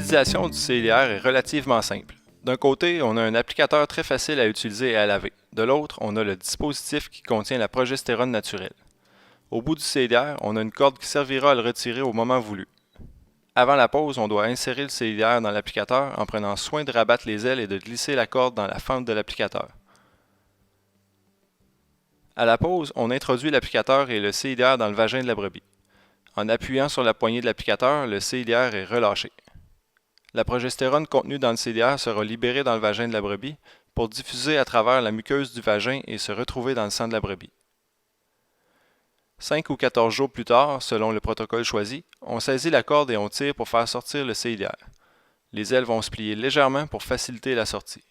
L'utilisation du CIDR est relativement simple. D'un côté, on a un applicateur très facile à utiliser et à laver. De l'autre, on a le dispositif qui contient la progestérone naturelle. Au bout du CIDR, on a une corde qui servira à le retirer au moment voulu. Avant la pose, on doit insérer le CIDR dans l'applicateur en prenant soin de rabattre les ailes et de glisser la corde dans la fente de l'applicateur. À la pose, on introduit l'applicateur et le CIDR dans le vagin de la brebis. En appuyant sur la poignée de l'applicateur, le CIDR est relâché. La progestérone contenue dans le CIDR sera libérée dans le vagin de la brebis pour diffuser à travers la muqueuse du vagin et se retrouver dans le sang de la brebis. 5 ou 14 jours plus tard, selon le protocole choisi, on saisit la corde et on tire pour faire sortir le CIDR. Les ailes vont se plier légèrement pour faciliter la sortie.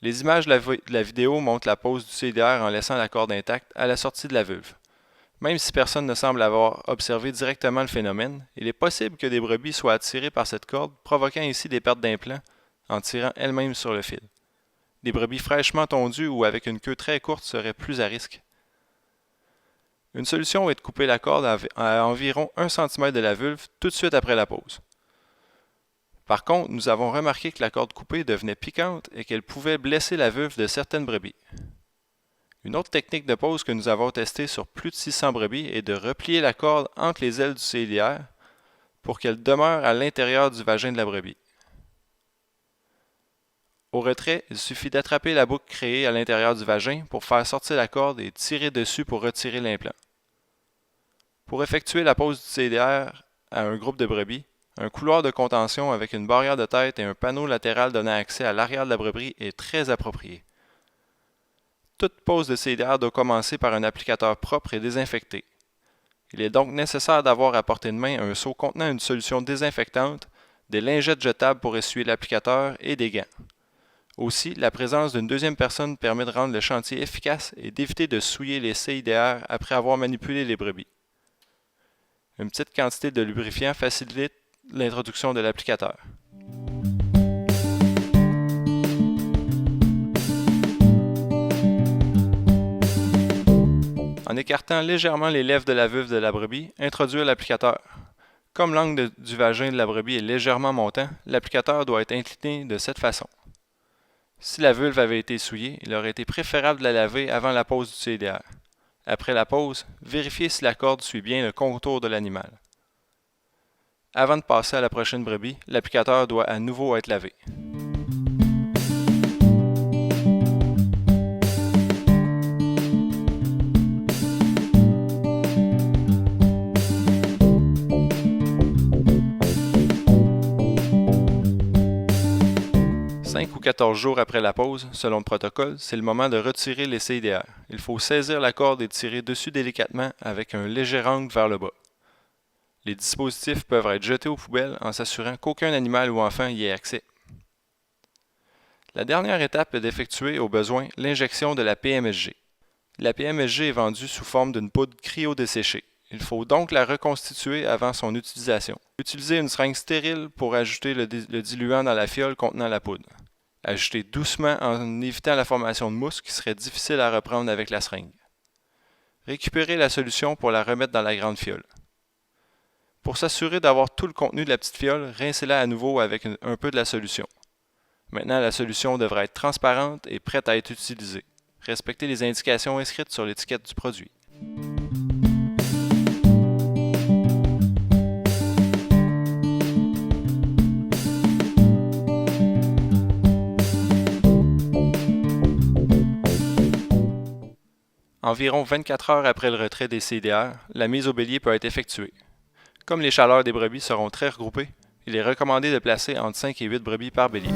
Les images de la vidéo montrent la pose du CIDR en laissant la corde intacte à la sortie de la vulve. Même si personne ne semble avoir observé directement le phénomène, il est possible que des brebis soient attirées par cette corde, provoquant ainsi des pertes d'implants en tirant elles-mêmes sur le fil. Des brebis fraîchement tondues ou avec une queue très courte seraient plus à risque. Une solution est de couper la corde à environ 1 cm de la vulve tout de suite après la pose. Par contre, nous avons remarqué que la corde coupée devenait piquante et qu'elle pouvait blesser la vulve de certaines brebis. Une autre technique de pose que nous avons testée sur plus de 600 brebis est de replier la corde entre les ailes du CIDR pour qu'elle demeure à l'intérieur du vagin de la brebis. Au retrait, il suffit d'attraper la boucle créée à l'intérieur du vagin pour faire sortir la corde et tirer dessus pour retirer l'implant. Pour effectuer la pose du CIDR à un groupe de brebis, un couloir de contention avec une barrière de tête et un panneau latéral donnant accès à l'arrière de la brebis est très approprié. Toute pose de CIDR doit commencer par un applicateur propre et désinfecté. Il est donc nécessaire d'avoir à portée de main un seau contenant une solution désinfectante, des lingettes jetables pour essuyer l'applicateur et des gants. Aussi, la présence d'une deuxième personne permet de rendre le chantier efficace et d'éviter de souiller les CIDR après avoir manipulé les brebis. Une petite quantité de lubrifiant facilite l'introduction de l'applicateur. En écartant légèrement les lèvres de la vulve de la brebis, introduire l'applicateur. Comme l'angle du vagin de la brebis est légèrement montant, l'applicateur doit être incliné de cette façon. Si la vulve avait été souillée, il aurait été préférable de la laver avant la pose du CIDR. Après la pose, vérifiez si la corde suit bien le contour de l'animal. Avant de passer à la prochaine brebis, l'applicateur doit à nouveau être lavé. « 5 ou 14 jours après la pose, selon le protocole, c'est le moment de retirer les CIDR. Il faut saisir la corde et tirer dessus délicatement avec un léger angle vers le bas. Les dispositifs peuvent être jetés aux poubelles en s'assurant qu'aucun animal ou enfant y ait accès. La dernière étape est d'effectuer au besoin l'injection de la PMSG. La PMSG est vendue sous forme d'une poudre cryo-desséchée. Il faut donc la reconstituer avant son utilisation. Utilisez une seringue stérile pour ajouter le diluant dans la fiole contenant la poudre. Ajoutez doucement en évitant la formation de mousse qui serait difficile à reprendre avec la seringue. Récupérez la solution pour la remettre dans la grande fiole. Pour s'assurer d'avoir tout le contenu de la petite fiole, rincez-la à nouveau avec un peu de la solution. Maintenant, la solution devra être transparente et prête à être utilisée. Respectez les indications inscrites sur l'étiquette du produit. Environ 24 heures après le retrait des CIDR, la mise au bélier peut être effectuée. Comme les chaleurs des brebis seront très regroupées, il est recommandé de placer entre 5 et 8 brebis par bélier.